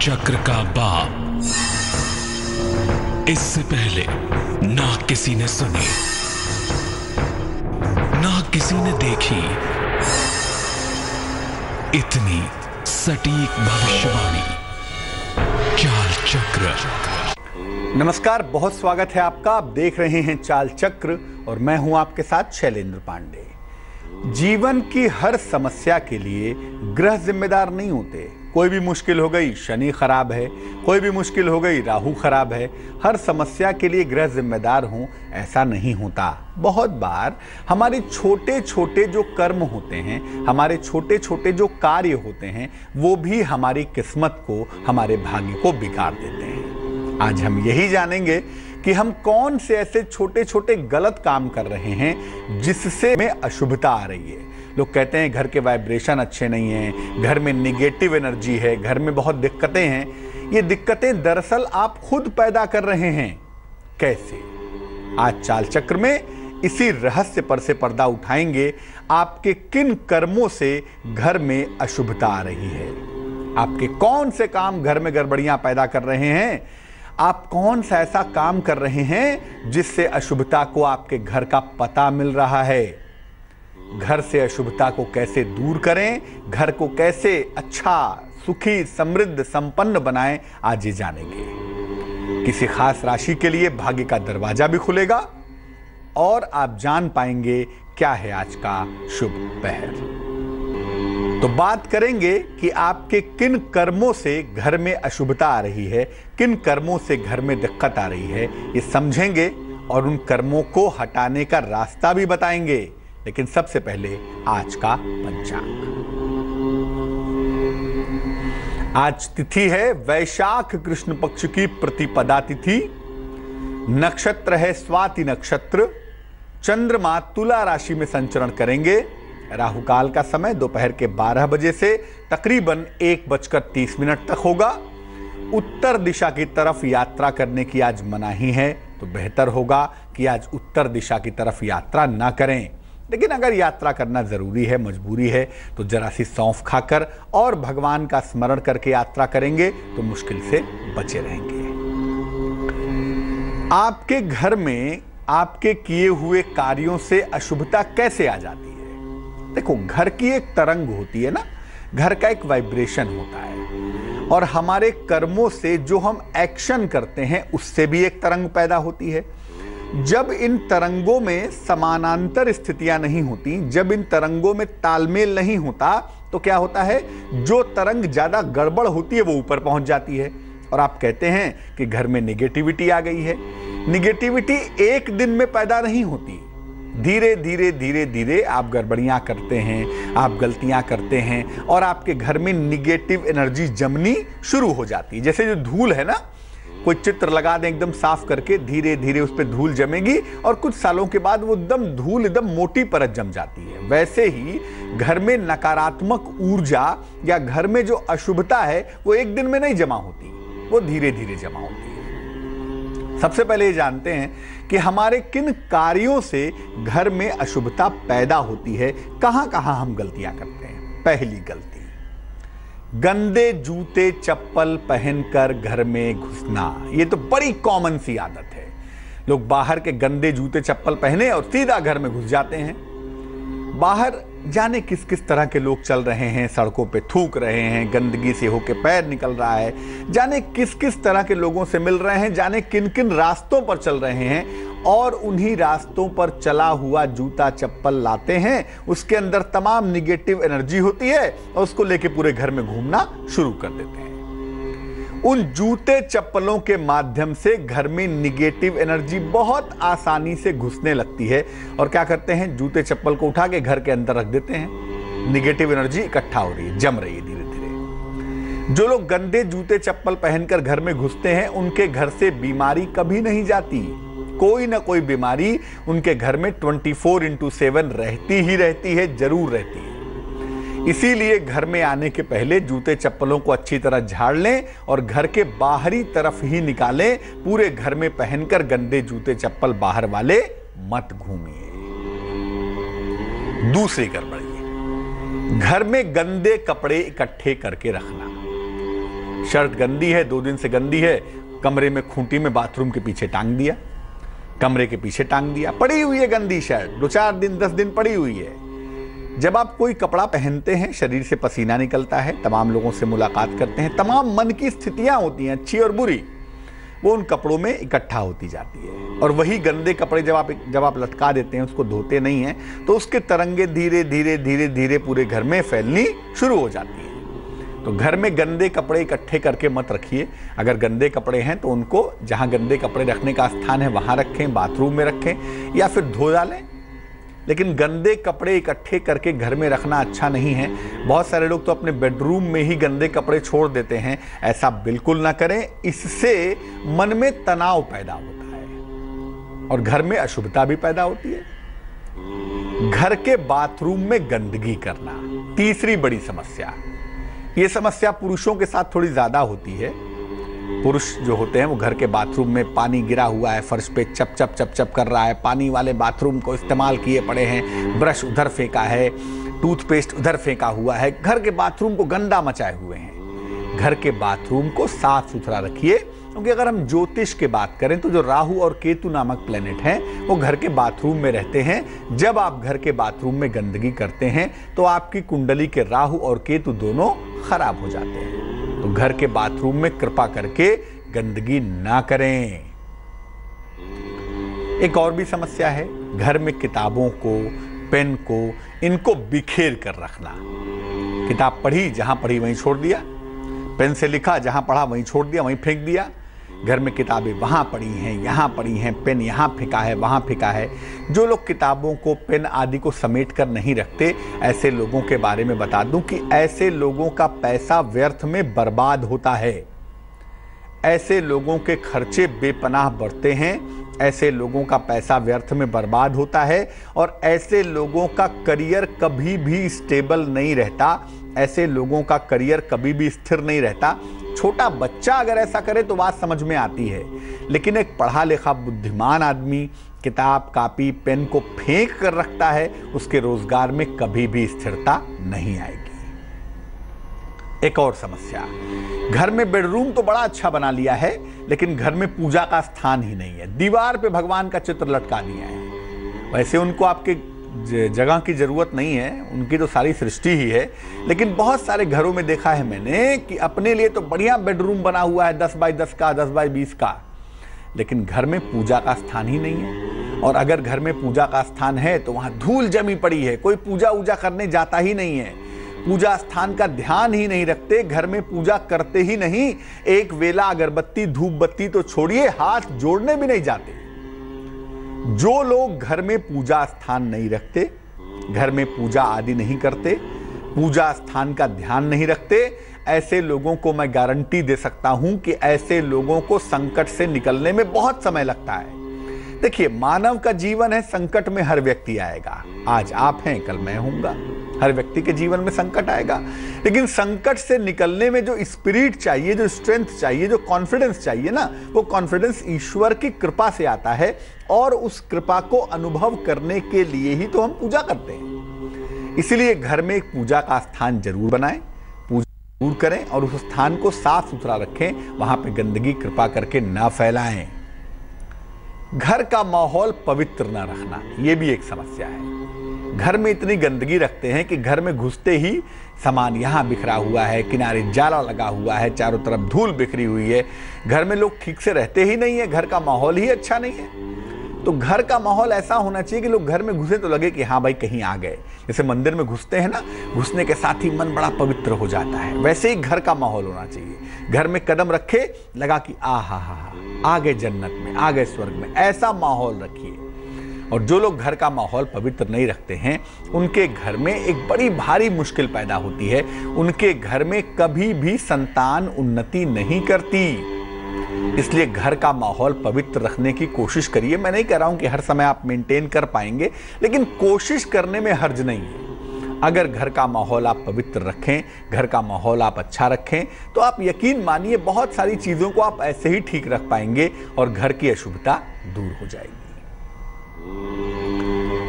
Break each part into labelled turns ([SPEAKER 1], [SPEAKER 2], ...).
[SPEAKER 1] चक्र का बाप इससे पहले ना किसी ने सुनी, ना किसी ने देखी इतनी सटीक भविष्यवाणी। चाल चक्र।
[SPEAKER 2] नमस्कार, बहुत स्वागत है आपका। आप देख रहे हैं चाल चक्र और मैं हूं आपके साथ शैलेंद्र पांडे। जीवन की हर समस्या के लिए ग्रह जिम्मेदार नहीं होते। कोई भी मुश्किल हो गई शनि खराब है, कोई भी मुश्किल हो गई राहु खराब है। हर समस्या के लिए ग्रह जिम्मेदार हों ऐसा नहीं होता। बहुत बार हमारे छोटे छोटे जो कर्म होते हैं, हमारे छोटे छोटे जो कार्य होते हैं, वो भी हमारी किस्मत को, हमारे भाग्य को बिगाड़ देते हैं। आज हम यही जानेंगे कि हम कौन से ऐसे छोटे छोटे गलत काम कर रहे हैं जिससे हमें अशुभता आ रही है। लोग कहते हैं घर के वाइब्रेशन अच्छे नहीं हैं, घर में निगेटिव एनर्जी है, घर में बहुत दिक्कतें हैं। ये दिक्कतें दरअसल आप खुद पैदा कर रहे हैं। कैसे? आज चाल चक्र में इसी रहस्य पर से पर्दा उठाएंगे। आपके किन कर्मों से घर में अशुभता आ रही है, आपके कौन से काम घर में गड़बड़ियां पैदा कर रहे हैं, आप कौन सा ऐसा काम कर रहे हैं जिससे अशुभता को आपके घर का पता मिल रहा है। घर से अशुभता को कैसे दूर करें, घर को कैसे अच्छा, सुखी, समृद्ध, संपन्न बनाएं, आज ये जानेंगे। किसी खास राशि के लिए भाग्य का दरवाजा भी खुलेगा और आप जान पाएंगे क्या है आज का शुभ पहर। तो बात करेंगे कि आपके किन कर्मों से घर में अशुभता आ रही है, किन कर्मों से घर में दिक्कत आ रही है, ये समझेंगे और उन कर्मों को हटाने का रास्ता भी बताएंगे। लेकिन सबसे पहले आज का पंचांग। आज तिथि है वैशाख कृष्ण पक्ष की प्रतिपदा तिथि। नक्षत्र है स्वाति नक्षत्र। चंद्रमा तुला राशि में संचरण करेंगे। राहु काल का समय दोपहर के 12 बजे से तकरीबन 1:30 तक होगा। उत्तर दिशा की तरफ यात्रा करने की आज मनाही है, तो बेहतर होगा कि आज उत्तर दिशा की तरफ यात्रा ना करें। लेकिन अगर यात्रा करना जरूरी है, मजबूरी है, तो जरा सी सौंफ खाकर और भगवान का स्मरण करके यात्रा करेंगे तो मुश्किल से बचे रहेंगे। आपके घर में आपके किए हुए कार्यों से अशुभता कैसे आ जाती है? देखो, घर की एक तरंग होती है ना, घर का एक वाइब्रेशन होता है और हमारे कर्मों से जो हम एक्शन करते हैं उससे भी एक तरंग पैदा होती है। जब इन तरंगों में समानांतर स्थितियां नहीं होती, जब इन तरंगों में तालमेल नहीं होता, तो क्या होता है, जो तरंग ज्यादा गड़बड़ होती है वो ऊपर पहुंच जाती है और आप कहते हैं कि घर में निगेटिविटी आ गई है। निगेटिविटी एक दिन में पैदा नहीं होती, धीरे धीरे धीरे धीरे आप गड़बड़ियां करते हैं, आप गलतियां करते हैं और आपके घर में निगेटिव एनर्जी जमनी शुरू हो जाती है। जैसे जो धूल है ना, कोई चित्र लगा दें एकदम साफ करके, धीरे धीरे उस पर धूल जमेगी और कुछ सालों के बाद वो एकदम धूल एकदम मोटी परत जम जाती है। वैसे ही घर में नकारात्मक ऊर्जा या घर में जो अशुभता है वो एक दिन में नहीं जमा होती, वो धीरे धीरे जमा होती है। सबसे पहले ये जानते हैं कि हमारे किन कार्यों से घर में अशुभता पैदा होती है, कहां कहां हम गलतियां करते हैं। पहली गलती, गंदे जूते चप्पल पहनकर घर में घुसना। ये तो बड़ी कॉमन सी आदत है। लोग बाहर के गंदे जूते चप्पल पहने और सीधा घर में घुस जाते हैं। बाहर जाने किस किस तरह के लोग चल रहे हैं, सड़कों पे थूक रहे हैं, गंदगी से होके पैर निकल रहा है, जाने किस किस तरह के लोगों से मिल रहे हैं, जाने किन किन रास्तों पर चल रहे हैं और उन्हीं रास्तों पर चला हुआ जूता चप्पल लाते हैं। उसके अंदर तमाम निगेटिव एनर्जी होती है और उसको लेके पूरे घर में घूमना शुरू कर देते हैं। उन जूते चप्पलों के माध्यम से घर में निगेटिव एनर्जी बहुत आसानी से घुसने लगती है और क्या करते हैं, जूते चप्पल को उठा के घर के अंदर रख देते हैं। निगेटिव एनर्जी इकट्ठा हो रही है, जम रही है धीरे धीरे। जो लोग गंदे जूते चप्पल पहनकर घर में घुसते हैं उनके घर से बीमारी कभी नहीं जाती। कोई ना कोई बीमारी उनके घर में 24/7 रहती ही रहती है, जरूर रहती है। इसीलिए घर में आने के पहले जूते चप्पलों को अच्छी तरह झाड़ लें और घर के बाहरी तरफ ही निकालें। पूरे घर में पहनकर गंदे जूते चप्पल बाहर वाले मत घूमिए। दूसरी गड़बड़ी, घर में गंदे कपड़े इकट्ठे करके रखना। शर्ट गंदी है, 2 दिन से गंदी है, कमरे में खूंटी में बाथरूम के पीछे टांग दिया, कमरे के पीछे टांग दिया, पड़ी हुई है गंदी शर्ट, 2-4 दिन 10 दिन पड़ी हुई है। जब आप कोई कपड़ा पहनते हैं, शरीर से पसीना निकलता है, तमाम लोगों से मुलाकात करते हैं, तमाम मन की स्थितियां होती हैं अच्छी और बुरी, वो उन कपड़ों में इकट्ठा होती जाती है। और वही गंदे कपड़े जब आप लटका देते हैं, उसको धोते नहीं हैं, तो उसके तरंगे धीरे धीरे धीरे धीरे पूरे घर में फैलनी शुरू हो जाती है। तो घर में गंदे कपड़े इकट्ठे करके मत रखिए। अगर गंदे कपड़े हैं तो उनको जहां गंदे कपड़े रखने का स्थान है वहां रखें, बाथरूम में रखें या फिर धो डालें। लेकिन गंदे कपड़े इकट्ठे करके घर में रखना अच्छा नहीं है। बहुत सारे लोग तो अपने बेडरूम में ही गंदे कपड़े छोड़ देते हैं, ऐसा बिल्कुल ना करें। इससे मन में तनाव पैदा होता है और घर में अशुभता भी पैदा होती है। घर के बाथरूम में गंदगी करना तीसरी बड़ी समस्या। यह समस्या पुरुषों के साथ थोड़ी ज्यादा होती है। पुरुष जो होते हैं वो घर के बाथरूम में पानी गिरा हुआ है, फर्श पे चप चप चप चप कर रहा है, पानी वाले बाथरूम को इस्तेमाल किए पड़े हैं, ब्रश उधर फेंका है, टूथपेस्ट उधर फेंका हुआ है, घर के बाथरूम को गंदा मचाए हुए हैं। घर के बाथरूम को साफ सुथरा रखिए, क्योंकि अगर हम ज्योतिष की बात करें तो जो राहु और केतु नामक प्लेनेट हैं वो घर के बाथरूम में रहते हैं। जब आप घर के बाथरूम में गंदगी करते हैं तो आपकी कुंडली के राहु और केतु दोनों खराब हो जाते हैं। तो घर के बाथरूम में कृपा करके गंदगी ना करें। एक और भी समस्या है, घर में किताबों को, पेन को, इनको बिखेर कर रखना। किताब पढ़ी, जहां पढ़ी वहीं छोड़ दिया, पेन से लिखा, जहां पढ़ा वहीं छोड़ दिया, वहीं फेंक दिया। घर में किताबें वहां पड़ी हैं, यहां पड़ी हैं, पेन यहां फेंका है, वहां फेंका है। जो लोग किताबों को, पेन आदि को समेट कर नहीं रखते, ऐसे लोगों के बारे में बता दूं कि ऐसे लोगों का पैसा व्यर्थ में बर्बाद होता है। ऐसे लोगों के खर्चे बेपनाह बढ़ते हैं, ऐसे लोगों का पैसा व्यर्थ में बर्बाद होता है और ऐसे लोगों का करियर कभी भी स्टेबल नहीं रहता। ऐसे लोगों का करियर कभी भी स्थिर नहीं रहता। छोटा बच्चा अगर ऐसा करे तो बात समझ में आती है, लेकिन एक पढ़ा लिखा बुद्धिमान आदमी किताब, कापी, पेन को फेंक कर रखता है, उसके रोजगार में कभी भी स्थिरता नहीं आएगी। एक और समस्या, घर में बेडरूम तो बड़ा अच्छा बना लिया है, लेकिन घर में पूजा का स्थान ही नहीं है। दीवार पे भगवान का चित्र लटका दिया है। वैसे उनको आपके जगह की जरूरत नहीं है, उनकी तो सारी सृष्टि ही है। लेकिन बहुत सारे घरों में देखा है मैंने कि अपने लिए तो बढ़िया बेडरूम बना हुआ है, 10 बाई 10 का, 10 बाई 20 का, लेकिन घर में पूजा का स्थान ही नहीं है। और अगर घर में पूजा का स्थान है तो वहां धूल जमी पड़ी है, कोई पूजा वूजा करने जाता ही नहीं है, पूजा स्थान का ध्यान ही नहीं रखते, घर में पूजा करते ही नहीं। एक वेला अगरबत्ती धूप बत्ती तो छोड़िए, हाथ जोड़ने भी नहीं जाते। जो लोग घर में पूजा स्थान नहीं रखते, घर में पूजा आदि नहीं करते, पूजा स्थान का ध्यान नहीं रखते, ऐसे लोगों को मैं गारंटी दे सकता हूं कि ऐसे लोगों को संकट से निकलने में बहुत समय लगता है। देखिए, मानव का जीवन है, संकट में हर व्यक्ति आएगा। आज आप हैं, कल मैं हूंगा। हर व्यक्ति के जीवन में संकट आएगा, लेकिन संकट से निकलने में जो स्पिरिट चाहिए, जो स्ट्रेंथ चाहिए, जो कॉन्फिडेंस चाहिए ना, वो कॉन्फिडेंस ईश्वर की कृपा से आता है। और उस कृपा को अनुभव करने के लिए ही तो हम पूजा करते हैं। इसीलिए घर में एक पूजा का स्थान जरूर बनाएं, पूजा जरूर करें और उस स्थान को साफ सुथरा रखें, वहां पे गंदगी कृपा करके ना फैलाएं। घर का माहौल पवित्र ना रखना, यह भी एक समस्या है। घर में इतनी गंदगी रखते हैं कि घर में घुसते ही सामान यहां बिखरा हुआ है, किनारे जाला लगा हुआ है, चारों तरफ धूल बिखरी हुई है। घर में लोग ठीक से रहते ही नहीं है, घर का माहौल ही अच्छा नहीं है। तो घर का माहौल ऐसा होना चाहिए कि लोग घर में घुसे तो लगे कि हाँ भाई कहीं आ गए। जैसे मंदिर में घुसते हैं ना, घुसने के साथ ही मन बड़ा पवित्र हो जाता है, वैसे ही घर का माहौल होना चाहिए। घर में कदम रखे, लगा कि आ गए जन्नत में, आ गए स्वर्ग में, ऐसा माहौल रखिए। और जो लोग घर का माहौल पवित्र नहीं रखते हैं, उनके घर में एक बड़ी भारी मुश्किल पैदा होती है। उनके घर में कभी भी संतान उन्नति नहीं करती। इसलिए घर का माहौल पवित्र रखने की कोशिश करिए। मैं नहीं कह रहा हूं कि हर समय आप मेंटेन कर पाएंगे, लेकिन कोशिश करने में हर्ज नहीं है। अगर घर का माहौल आप पवित्र रखें, घर का माहौल आप अच्छा रखें, तो आप यकीन मानिए बहुत सारी चीजों को आप ऐसे ही ठीक रख पाएंगे और घर की अशुभता दूर हो जाएगी।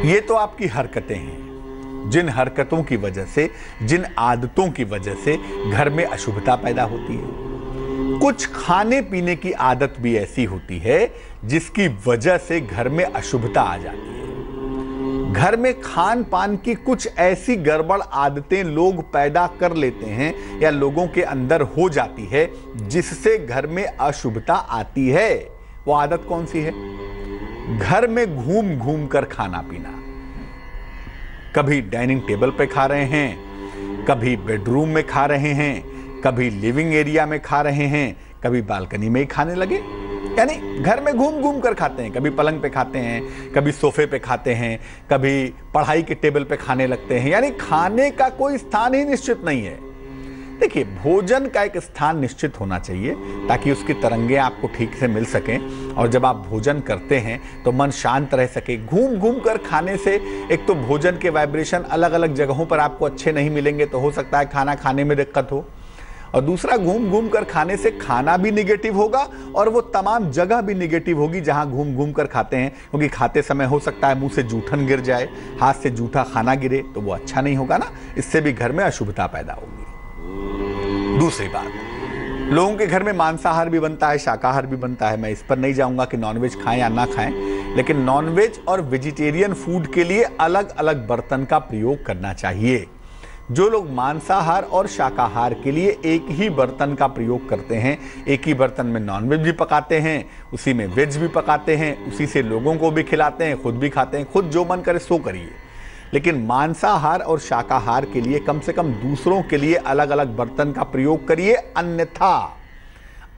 [SPEAKER 2] ये तो आपकी हरकतें हैं। जिन हरकतों की वजह से, जिन आदतों की वजह से घर में अशुभता पैदा होती है, कुछ खाने पीने की आदत भी ऐसी होती है जिसकी वजह से घर में अशुभता आ जाती है। घर में खान पान की कुछ ऐसी गड़बड़ आदतें लोग पैदा कर लेते हैं या लोगों के अंदर हो जाती है जिससे घर में अशुभता आती है। वो आदत कौन सी है? घर में घूम घूम कर खाना पीना। कभी डाइनिंग टेबल पे खा रहे हैं, कभी बेडरूम में खा रहे हैं, कभी लिविंग एरिया में खा रहे हैं, कभी बालकनी में ही खाने लगे। यानी घर में घूम घूम कर खाते हैं। कभी पलंग पे खाते हैं, कभी सोफे पे खाते हैं, कभी पढ़ाई के टेबल पे खाने लगते हैं। यानी खाने का कोई स्थान ही निश्चित नहीं है। देखिए, भोजन का एक स्थान निश्चित होना चाहिए ताकि उसकी तरंगें आपको ठीक से मिल सकें और जब आप भोजन करते हैं तो मन शांत रह सके। घूम घूम कर खाने से एक तो भोजन के वाइब्रेशन अलग अलग जगहों पर आपको अच्छे नहीं मिलेंगे, तो हो सकता है खाना खाने में दिक्कत हो। और दूसरा, घूम घूम कर खाने से खाना भी निगेटिव होगा और वो तमाम जगह भी निगेटिव होगी जहां घूम घूम कर खाते हैं, क्योंकि खाते समय हो सकता है मुंह से जूठन गिर जाए, हाथ से जूठा खाना गिरे, तो वो अच्छा नहीं होगा ना। इससे भी घर में अशुभता पैदा होगी। दूसरी बात, लोगों के घर में मांसाहार भी बनता है, शाकाहार भी बनता है। मैं इस पर नहीं जाऊंगा कि नॉनवेज खाएं या ना खाएं, लेकिन नॉनवेज और वेजिटेरियन फूड के लिए अलग अलग बर्तन का प्रयोग करना चाहिए। जो लोग मांसाहार और शाकाहार के लिए एक ही बर्तन का प्रयोग करते हैं, एक ही बर्तन में नॉनवेज भी पकाते हैं, उसी में वेज भी पकाते हैं, उसी से लोगों को भी खिलाते हैं, खुद भी खाते हैं, खुद जो मन करे सो करिए। लेकिन मांसाहार और शाकाहार के लिए कम से कम दूसरों के लिए अलग अलग बर्तन का प्रयोग करिए, अन्यथा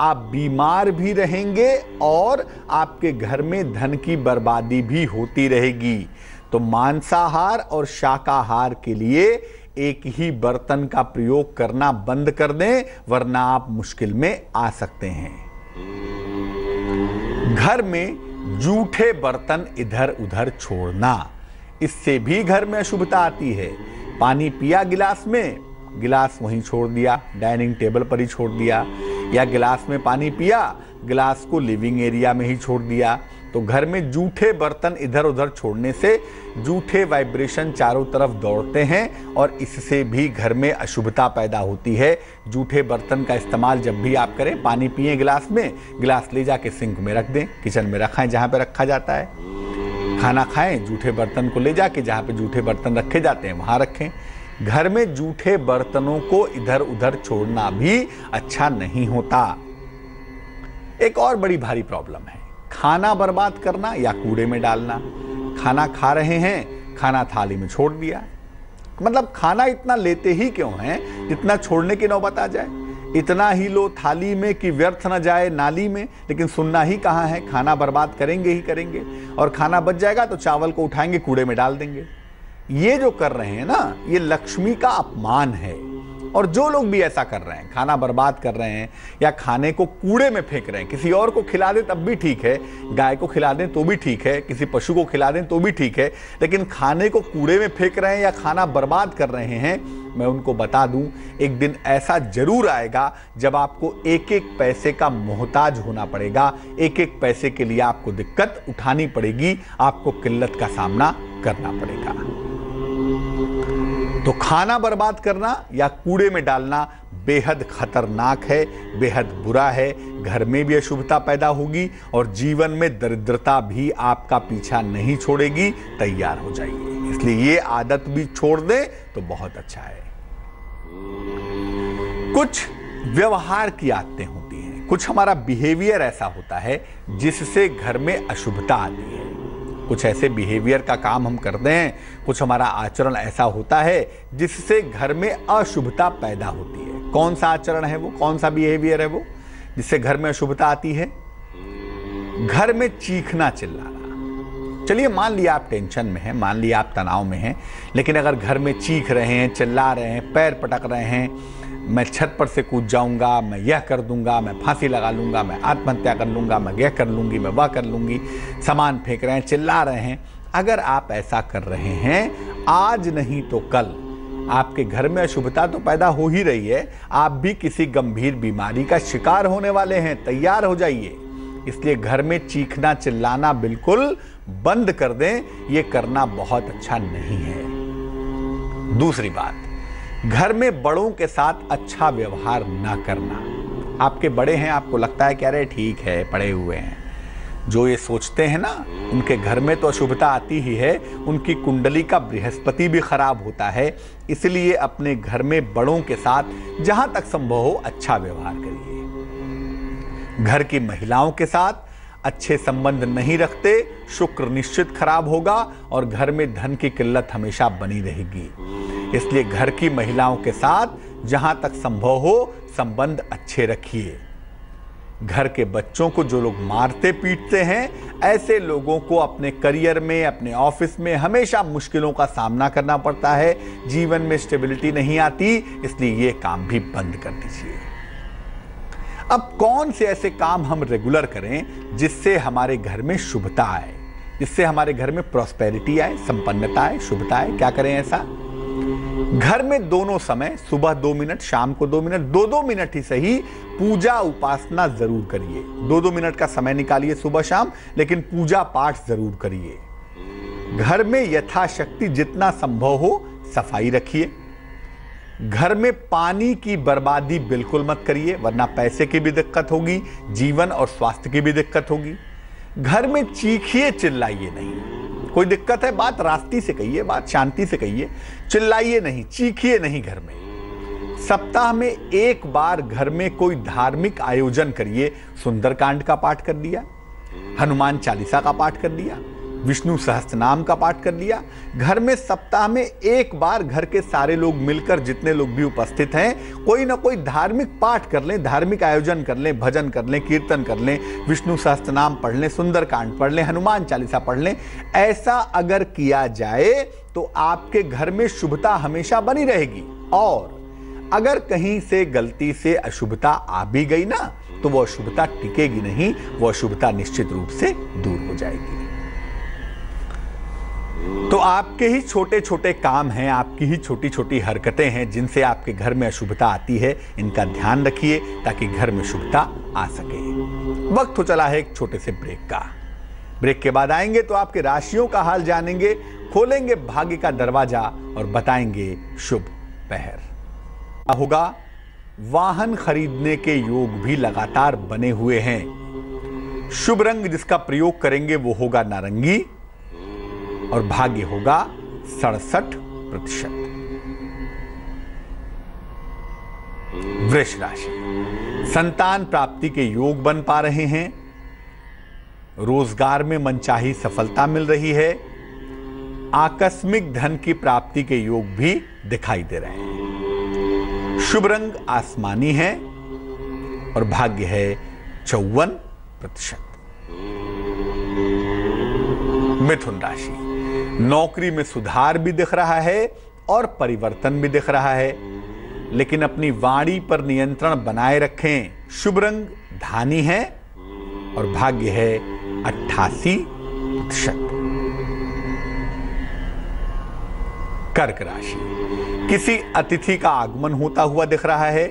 [SPEAKER 2] आप बीमार भी रहेंगे और आपके घर में धन की बर्बादी भी होती रहेगी। तो मांसाहार और शाकाहार के लिए एक ही बर्तन का प्रयोग करना बंद कर दें, वरना आप मुश्किल में आ सकते हैं। घर में जूठे बर्तन इधर उधर छोड़ना, इससे भी घर में अशुभता आती है। पानी पिया गिलास में, गिलास वहीं छोड़ दिया, डाइनिंग टेबल पर ही छोड़ दिया, या गिलास में पानी पिया, गिलास को लिविंग एरिया में ही छोड़ दिया। तो घर में जूठे बर्तन इधर उधर छोड़ने से जूठे वाइब्रेशन चारों तरफ दौड़ते हैं और इससे भी घर में अशुभता पैदा होती है। जूठे बर्तन का इस्तेमाल जब भी आप करें, पानी पिए गिलास में, गिलास ले जाके सिंक में रख दें, किचन में रखें जहां पे रखा जाता है। खाना खाएं, जूठे बर्तन को ले जाके जहां पे जूठे बर्तन रखे जाते हैं वहां रखें। घर में जूठे बर्तनों को इधर उधर छोड़ना भी अच्छा नहीं होता। एक और बड़ी भारी प्रॉब्लम है, खाना बर्बाद करना या कूड़े में डालना। खाना खा रहे हैं, खाना थाली में छोड़ दिया। मतलब खाना इतना लेते ही क्यों हैं जितना छोड़ने की नौबत आ जाए। इतना ही लो थाली में कि व्यर्थ न जाए नाली में, लेकिन सुनना ही कहाँ है, खाना बर्बाद करेंगे ही करेंगे। और खाना बच जाएगा तो चावल को उठाएंगे, कूड़े में डाल देंगे। ये जो कर रहे हैं ना, ये लक्ष्मी का अपमान है। और जो लोग भी ऐसा कर रहे हैं, खाना बर्बाद कर रहे हैं या खाने को कूड़े में फेंक रहे हैं, किसी और को खिला दें तब भी ठीक है, गाय को खिला दें तो भी ठीक है, किसी पशु को खिला दें तो भी ठीक है, लेकिन खाने को कूड़े में फेंक रहे हैं या खाना बर्बाद कर रहे हैं, मैं उनको बता दूं, एक दिन ऐसा जरूर आएगा जब आपको एक एक पैसे का मोहताज होना पड़ेगा। एक एक पैसे के लिए आपको दिक्कत उठानी पड़ेगी, आपको किल्लत का सामना करना पड़ेगा। तो खाना बर्बाद करना या कूड़े में डालना बेहद खतरनाक है, बेहद बुरा है। घर में भी अशुभता पैदा होगी और जीवन में दरिद्रता भी आपका पीछा नहीं छोड़ेगी। तैयार हो जाइए, इसलिए ये आदत भी छोड़ दें तो बहुत अच्छा है। कुछ व्यवहार की आदतें होती हैं, कुछ हमारा बिहेवियर ऐसा होता है जिससे घर में अशुभता आती है। कुछ ऐसे बिहेवियर का काम हम करते हैं, कुछ हमारा आचरण ऐसा होता है जिससे घर में अशुभता पैदा होती है। कौन सा आचरण है वो, कौन सा बिहेवियर है वो जिससे घर में अशुभता आती है? घर में चीखना चिल्लाना। चलिए, मान लिया आप टेंशन में हैं, मान लिया आप तनाव में हैं, लेकिन अगर घर में चीख रहे हैं, चिल्ला रहे हैं, पैर पटक रहे हैं, मैं छत पर से कूद जाऊंगा, मैं यह कर दूंगा, मैं फांसी लगा लूंगा, मैं आत्महत्या कर लूंगा, मैं यह कर लूंगी, मैं वह कर लूंगी, सामान फेंक रहे हैं, चिल्ला रहे हैं, अगर आप ऐसा कर रहे हैं, आज नहीं तो कल आपके घर में अशुभता तो पैदा हो ही रही है, आप भी किसी गंभीर बीमारी का शिकार होने वाले हैं। तैयार हो जाइए। इसलिए घर में चीखना चिल्लाना बिल्कुल बंद कर दें, यह करना बहुत अच्छा नहीं है। दूसरी बात, घर में बड़ों के साथ अच्छा व्यवहार ना करना। आपके बड़े हैं, आपको लगता है कि अरे ठीक है पढ़े हुए हैं, जो ये सोचते हैं ना उनके घर में तो अशुभता आती ही है, उनकी कुंडली का बृहस्पति भी खराब होता है। इसलिए अपने घर में बड़ों के साथ जहां तक संभव हो अच्छा व्यवहार करिए। घर की महिलाओं के साथ अच्छे संबंध नहीं रखते, शुक्र निश्चित खराब होगा और घर में धन की किल्लत हमेशा बनी रहेगी। इसलिए घर की महिलाओं के साथ जहां तक संभव हो संबंध अच्छे रखिए। घर के बच्चों को जो लोग मारते पीटते हैं, ऐसे लोगों को अपने करियर में, अपने ऑफिस में हमेशा मुश्किलों का सामना करना पड़ता है, जीवन में स्टेबिलिटी नहीं आती, इसलिए ये काम भी बंद कर दीजिए। अब कौन से ऐसे काम हम रेगुलर करें जिससे हमारे घर में शुभता आए, जिससे हमारे घर में प्रॉस्पेरिटी आए, संपन्नता आए, शुभता आए? क्या करें ऐसा? घर में दोनों समय, सुबह 2 मिनट, शाम को 2 मिनट, 2-2 मिनट ही सही, पूजा उपासना जरूर करिए। 2-2 मिनट का समय निकालिए सुबह शाम, लेकिन पूजा पाठ जरूर करिए। घर में यथाशक्ति जितना संभव हो सफाई रखिए। घर में पानी की बर्बादी बिल्कुल मत करिए, वरना पैसे की भी दिक्कत होगी, जीवन और स्वास्थ्य की भी दिक्कत होगी। घर में चीखिए, चिल्लाइए नहीं। कोई दिक्कत है, बात रास्ती से कहिए, बात शांति से कहिए, चिल्लाइए नहीं, चीखिए नहीं। घर में सप्ताह में 1 बार घर में कोई धार्मिक आयोजन करिए। सुंदरकांड का पाठ कर लिया, हनुमान चालीसा का पाठ कर लिया, विष्णु सहस्त्रनाम का पाठ कर लिया। घर में सप्ताह में 1 बार घर के सारे लोग मिलकर, जितने लोग भी उपस्थित हैं, कोई ना कोई धार्मिक पाठ कर लें, धार्मिक आयोजन कर लें, भजन कर लें, कीर्तन कर लें, विष्णु सहस्त्रनाम पढ़ लें, सुंदरकांड पढ़ लें, हनुमान चालीसा पढ़ लें। ऐसा अगर किया जाए तो आपके घर में शुभता हमेशा बनी रहेगी। और अगर कहीं से गलती से अशुभता आ भी गई ना, तो वो अशुभता टिकेगी नहीं, वो अशुभता निश्चित रूप से दूर हो जाएगी। तो आपके ही छोटे छोटे काम हैं, आपकी ही छोटी छोटी हरकतें हैं जिनसे आपके घर में अशुभता आती है। इनका ध्यान रखिए ताकि घर में शुभता आ सके। वक्त हो चला है एक छोटे से ब्रेक का। ब्रेक के बाद आएंगे तो आपके राशियों का हाल जानेंगे, खोलेंगे भाग्य का दरवाजा और बताएंगे शुभ पहर। होगा वाहन खरीदने के योग भी लगातार बने हुए हैं। शुभ रंग जिसका प्रयोग करेंगे वो होगा नारंगी और भाग्य होगा 67%। वृष राशि, संतान प्राप्ति के योग बन पा रहे हैं। रोजगार में मनचाही सफलता मिल रही है। आकस्मिक धन की प्राप्ति के योग भी दिखाई दे रहे हैं। शुभ रंग आसमानी है और भाग्य है 54%। मिथुन राशि, नौकरी में सुधार भी दिख रहा है और परिवर्तन भी दिख रहा है, लेकिन अपनी वाणी पर नियंत्रण बनाए रखें। शुभ रंग धानी है और भाग्य है 88%। कर्क राशि, किसी अतिथि का आगमन होता हुआ दिख रहा है।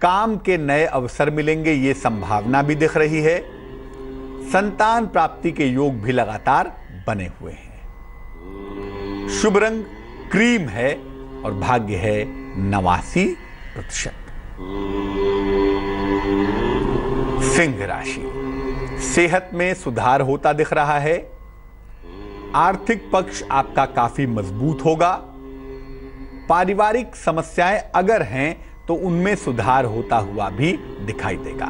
[SPEAKER 2] काम के नए अवसर मिलेंगे, ये संभावना भी दिख रही है। संतान प्राप्ति के योग भी लगातार बने हुए हैं। शुभ रंग क्रीम है और भाग्य है 89%। सिंह राशि, सेहत में सुधार होता दिख रहा है। आर्थिक पक्ष आपका काफी मजबूत होगा। पारिवारिक समस्याएं अगर हैं तो उनमें सुधार होता हुआ भी दिखाई देगा।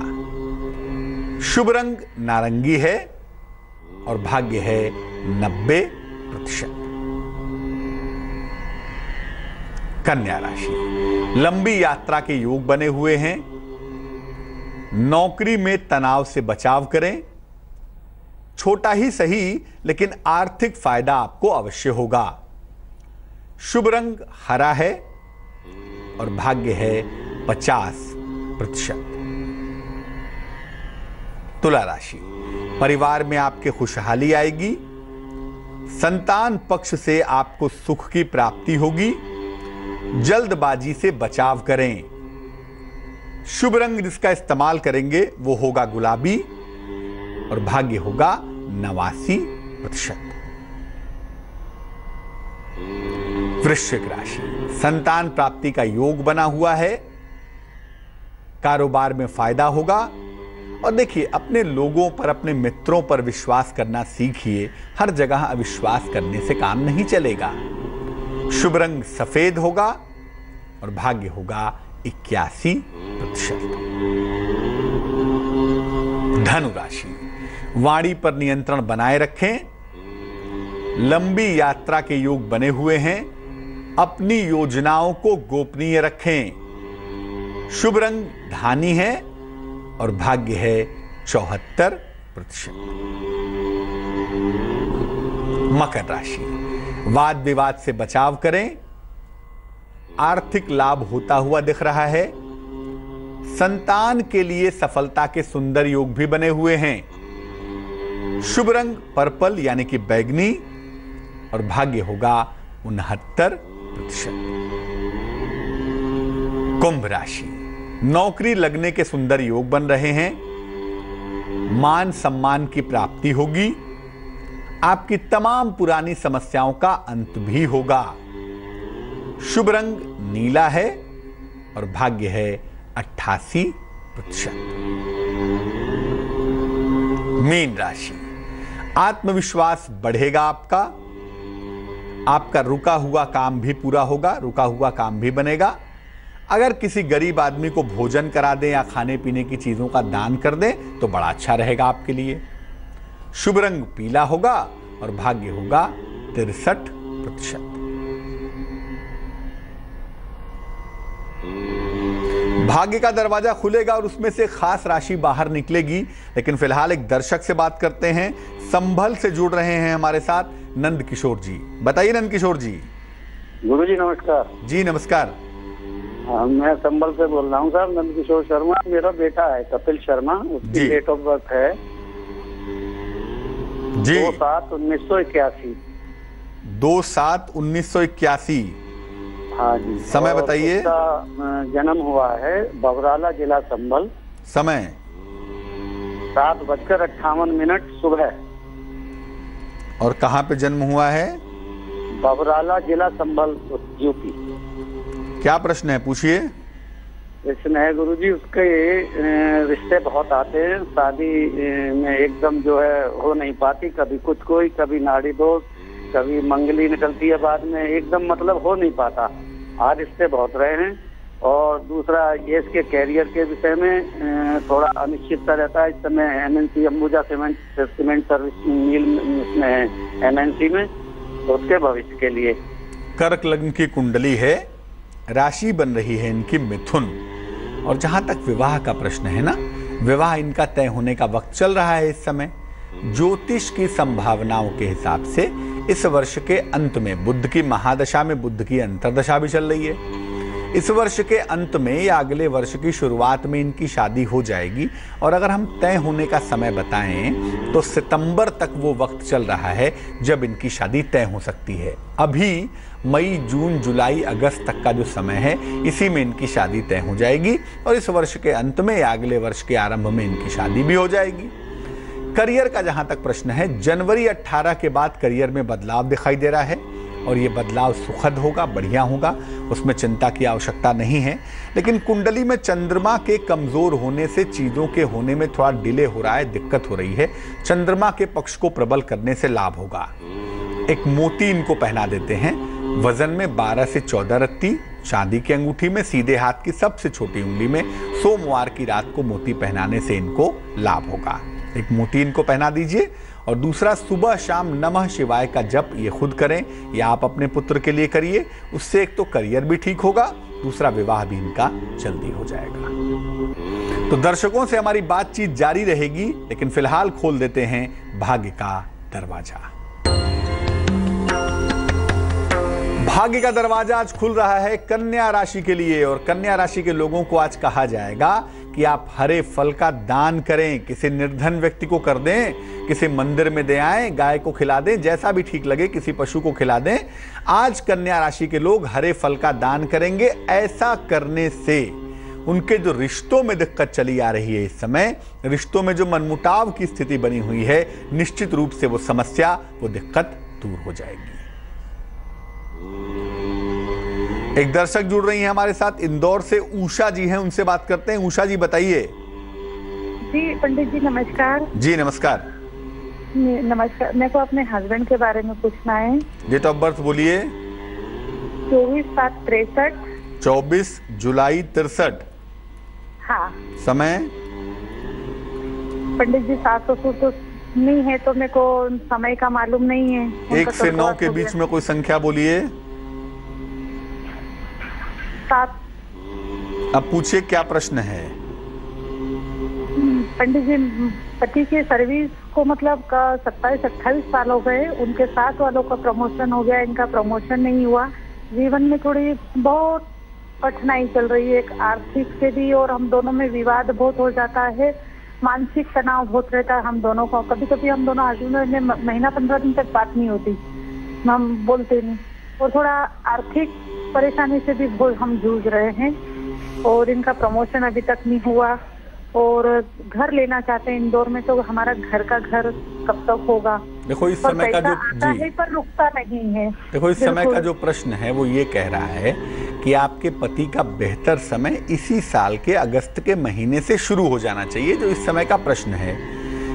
[SPEAKER 2] शुभ रंग नारंगी है और भाग्य है 90%। कन्या राशि, लंबी यात्रा के योग बने हुए हैं। नौकरी में तनाव से बचाव करें। छोटा ही सही लेकिन आर्थिक फायदा आपको अवश्य होगा। शुभ रंग हरा है और भाग्य है 50%। तुला राशि, परिवार में आपके खुशहाली आएगी। संतान पक्ष से आपको सुख की प्राप्ति होगी। जल्दबाजी से बचाव करें। शुभ रंग जिसका इस्तेमाल करेंगे वो होगा गुलाबी और भाग्य होगा 89%। वृश्चिक राशि, संतान प्राप्ति का योग बना हुआ है। कारोबार में फायदा होगा। और देखिए, अपने लोगों पर, अपने मित्रों पर विश्वास करना सीखिए। हर जगह अविश्वास करने से काम नहीं चलेगा। शुभ रंग सफेद होगा और भाग्य होगा 81%। धनु राशि, वाणी पर नियंत्रण बनाए रखें। लंबी यात्रा के योग बने हुए हैं। अपनी योजनाओं को गोपनीय रखें। शुभ रंग धानी है और भाग्य है 74%। मकर राशि, वाद विवाद से बचाव करें। आर्थिक लाभ होता हुआ दिख रहा है। संतान के लिए सफलता के सुंदर योग भी बने हुए हैं। शुभ रंग पर्पल यानी कि बैगनी और भाग्य होगा 69%। कुंभ राशि, नौकरी लगने के सुंदर योग बन रहे हैं। मान सम्मान की प्राप्ति होगी। आपकी तमाम पुरानी समस्याओं का अंत भी होगा। शुभ रंग नीला है और भाग्य है 88%। मीन राशि, आत्मविश्वास बढ़ेगा। आपका रुका हुआ काम भी पूरा होगा, रुका हुआ काम भी बनेगा। अगर किसी गरीब आदमी को भोजन करा दें या खाने पीने की चीजों का दान कर दें तो बड़ा अच्छा रहेगा आपके लिए। शुभ रंग पीला होगा और भाग्य होगा 63%। भाग्य का दरवाजा खुलेगा और उसमें से खास राशि बाहर निकलेगी। लेकिन फिलहाल एक दर्शक से बात करते हैं। संभल से जुड़ रहे हैं हमारे साथ नंद किशोर जी। बताइए नंद किशोर जी।
[SPEAKER 3] गुरुजी नमस्कार।
[SPEAKER 2] जी नमस्कार।
[SPEAKER 3] मैं संभल से बोल रहा हूँ सर, नंद किशोर शर्मा। मेरा बेटा है कपिल शर्मा, उसकी डेट ऑफ बर्थ है
[SPEAKER 2] जी
[SPEAKER 3] 2/7/1981।
[SPEAKER 2] 2/7/1981।
[SPEAKER 3] हाँ जी।
[SPEAKER 2] समय बताइए।
[SPEAKER 3] जन्म हुआ है बबराला, जिला संभल।
[SPEAKER 2] समय
[SPEAKER 3] 7:58 सुबह।
[SPEAKER 2] और कहाँ पे जन्म हुआ है?
[SPEAKER 3] बबराला, जिला संभल, यूपी।
[SPEAKER 2] क्या प्रश्न है, पूछिए।
[SPEAKER 3] प्रश्न है गुरुजी, उसके रिश्ते बहुत आते हैं, शादी में एकदम जो है हो नहीं पाती। कभी कुछ कोई, कभी नाड़ी दोष, कभी मंगली निकलती है बाद में, एकदम मतलब हो नहीं पाता। आज रिश्ते बहुत रहे हैं। और दूसरा ये इसके कैरियर के विषय में थोड़ा अनिश्चितता रहता है। इस समय एमएनसी अंबुजा सीमेंट सर्विस मिल में है, एमएनसी में, तो उसके भविष्य के लिए।
[SPEAKER 2] कर्क लग्न की कुंडली है, राशि बन रही है इनकी मिथुन। और जहां तक विवाह का प्रश्न है ना, विवाह इनका तय होने का वक्त चल रहा है इस समय। ज्योतिष की संभावनाओं के हिसाब से इस वर्ष के अंत में, बुध की महादशा में बुध की अंतर्दशा भी चल रही है, इस वर्ष के अंत में या अगले वर्ष की शुरुआत में इनकी शादी हो जाएगी। और अगर हम तय होने का समय बताएं तो सितंबर तक वो वक्त चल रहा है जब इनकी शादी तय हो सकती है। अभी मई, जून, जुलाई, अगस्त तक का जो समय है, इसी में इनकी शादी तय हो जाएगी और इस वर्ष के अंत में या अगले वर्ष के आरंभ में इनकी शादी भी हो जाएगी। करियर का जहां तक प्रश्न है, जनवरी 18 के बाद करियर में बदलाव दिखाई दे रहा है और ये बदलाव सुखद होगा, बढ़िया होगा, उसमें चिंता की आवश्यकता नहीं है। लेकिन कुंडली में चंद्रमा के कमजोर होने से चीजों के होने में थोड़ा डिले हो रहा है, दिक्कत हो रही है। चंद्रमा के पक्ष को प्रबल करने से लाभ होगा। एक मोती इनको पहना देते हैं, वजन में 12 से 14 रत्ती, चांदी की अंगूठी में, सीधे हाथ की सबसे छोटी उंगली में। सोमवार की रात को मोती पहनाने से इनको लाभ होगा। एक मोती इनको पहना दीजिए। और दूसरा, सुबह शाम नमः शिवाय का जप ये खुद करें या आप अपने पुत्र के लिए करिए। उससे एक तो करियर भी ठीक होगा, दूसरा विवाह भी इनका जल्दी हो जाएगा। तो दर्शकों से हमारी बातचीत जारी रहेगी, लेकिन फिलहाल खोल देते हैं भाग्य का दरवाजा। भाग्य का दरवाजा आज खुल रहा है कन्या राशि के लिए। और कन्या राशि के लोगों को आज कहा जाएगा कि आप हरे फल का दान करें। किसी निर्धन व्यक्ति को कर दें, किसी मंदिर में दे आएं, गाय को खिला दें, जैसा भी ठीक लगे, किसी पशु को खिला दें। आज कन्या राशि के लोग हरे फल का दान करेंगे। ऐसा करने से उनके जो रिश्तों में दिक्कत चली आ रही है, इस समय रिश्तों में जो मनमुटाव की स्थिति बनी हुई है, निश्चित रूप से वो समस्या, वो दिक्कत दूर हो जाएगी। एक दर्शक जुड़ रही हैं हमारे साथ, इंदौर से उषा जी हैं, उनसे बात करते हैं। उषा जी बताइए।
[SPEAKER 4] जी पंडित जी नमस्कार।
[SPEAKER 2] जी नमस्कार।
[SPEAKER 4] नमस्कार, मेरे को अपने हस्बैंड के बारे में पूछना है।
[SPEAKER 2] डेट ऑफ बर्थ बोलिए।
[SPEAKER 4] 24/7/63।
[SPEAKER 2] 24 जुलाई 63।
[SPEAKER 4] हाँ।
[SPEAKER 2] समय?
[SPEAKER 4] पंडित जी सास ससुर तो नहीं है, तो मेरे को समय का मालूम नहीं है।
[SPEAKER 2] 1 से 9 के बीच में कोई संख्या बोलिए।
[SPEAKER 4] 7।
[SPEAKER 2] अब पूछिए क्या प्रश्न है।
[SPEAKER 4] पंडित जी पति की सर्विस को मतलब 27-28 साल हो गए, उनके साथ वालों का प्रमोशन हो गया, इनका प्रमोशन नहीं हुआ। जीवन में थोड़ी बहुत कठिनाई चल रही है, एक आर्थिक से भी, और हम दोनों में विवाद बहुत हो जाता है, मानसिक तनाव बहुत रहता है हम दोनों को। कभी कभी हम दोनों हस्बैंड में महीना 15 दिन तक बात नहीं होती, हम बोलते नहीं, और थोड़ा आर्थिक परेशानी से भी बहुत हम जूझ रहे हैं, और इनका प्रमोशन अभी तक नहीं हुआ, और घर लेना चाहते हैं इंदौर में, तो हमारा घर कब तक होगा?
[SPEAKER 2] देखो इस समय का जो
[SPEAKER 4] आता है पर रुकता नहीं है।
[SPEAKER 2] देखो इस समय का जो प्रश्न है वो ये कह रहा है कि आपके पति का बेहतर समय इसी साल के अगस्त के महीने से शुरू हो जाना चाहिए, जो इस समय का प्रश्न है।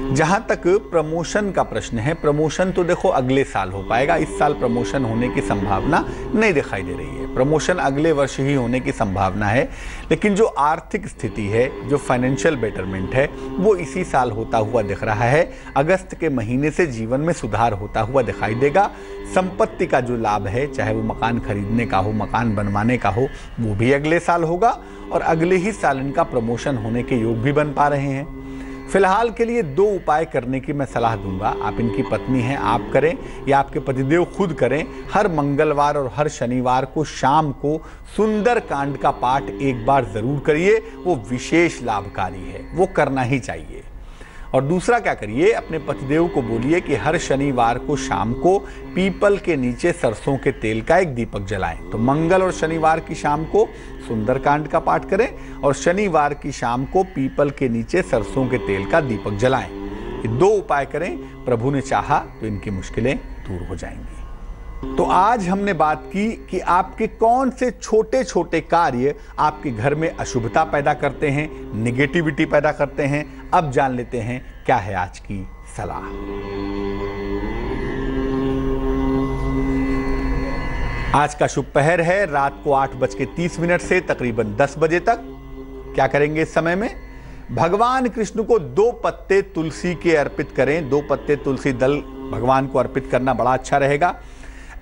[SPEAKER 2] जहां तक प्रमोशन का प्रश्न है, प्रमोशन तो देखो अगले साल हो पाएगा, इस साल प्रमोशन होने की संभावना नहीं दिखाई दे रही है। प्रमोशन अगले वर्ष ही होने की संभावना है, लेकिन जो आर्थिक स्थिति है, जो फाइनेंशियल बेटरमेंट है, वो इसी साल होता हुआ दिख रहा है। अगस्त के महीने से जीवन में सुधार होता हुआ दिखाई देगा। संपत्ति का जो लाभ है, चाहे वो मकान खरीदने का हो, मकान बनवाने का हो, वो भी अगले साल होगा, और अगले ही साल इनका प्रमोशन होने के योग भी बन पा रहे हैं। फिलहाल के लिए 2 उपाय करने की मैं सलाह दूंगा। आप इनकी पत्नी हैं, आप करें, या आपके पतिदेव खुद करें। हर मंगलवार और हर शनिवार को शाम को सुंदर कांड का पाठ एक बार जरूर करिए, वो विशेष लाभकारी है, वो करना ही चाहिए। और दूसरा क्या करिए, अपने पतिदेव को बोलिए कि हर शनिवार को शाम को पीपल के नीचे सरसों के तेल का एक दीपक जलाएं। तो मंगल और शनिवार की शाम को सुंदरकांड का पाठ करें, और शनिवार की शाम को पीपल के नीचे सरसों के तेल का दीपक जलाएं। ये 2 उपाय करें, प्रभु ने चाहा तो इनकी मुश्किलें दूर हो जाएंगी। तो आज हमने बात की कि आपके कौन से छोटे छोटे कार्य आपके घर में अशुभता पैदा करते हैं, निगेटिविटी पैदा करते हैं। अब जान लेते हैं क्या है आज की सलाह। आज का शुभ पहर है रात को 8:30 से तकरीबन 10 बजे तक। क्या करेंगे इस समय में? भगवान कृष्ण को 2 पत्ते तुलसी के अर्पित करें। 2 पत्ते तुलसी दल भगवान को अर्पित करना बड़ा अच्छा रहेगा।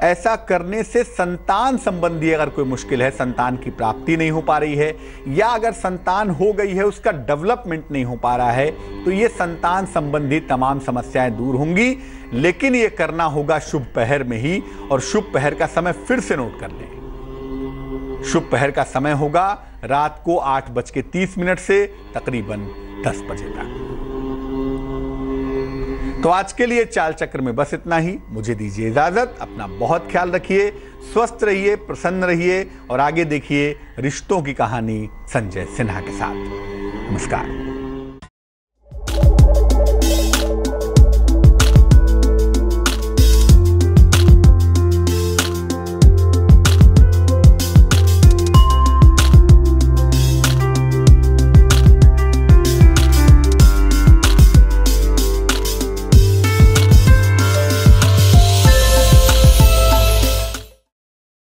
[SPEAKER 2] ऐसा करने से संतान संबंधी अगर कोई मुश्किल है, संतान की प्राप्ति नहीं हो पा रही है, या अगर संतान हो गई है उसका डेवलपमेंट नहीं हो पा रहा है, तो ये संतान संबंधी तमाम समस्याएं दूर होंगी। लेकिन ये करना होगा शुभ पहर में ही, और शुभ पहर का समय फिर से नोट कर लें। शुभ पहर का समय होगा रात को 8:30 से तकरीबन 10 बजे तक। तो आज के लिए चाल चक्र में बस इतना ही। मुझे दीजिए इजाजत। अपना बहुत ख्याल रखिए, स्वस्थ रहिए, प्रसन्न रहिए, और आगे देखिए रिश्तों की कहानी संजय सिन्हा के साथ। नमस्कार।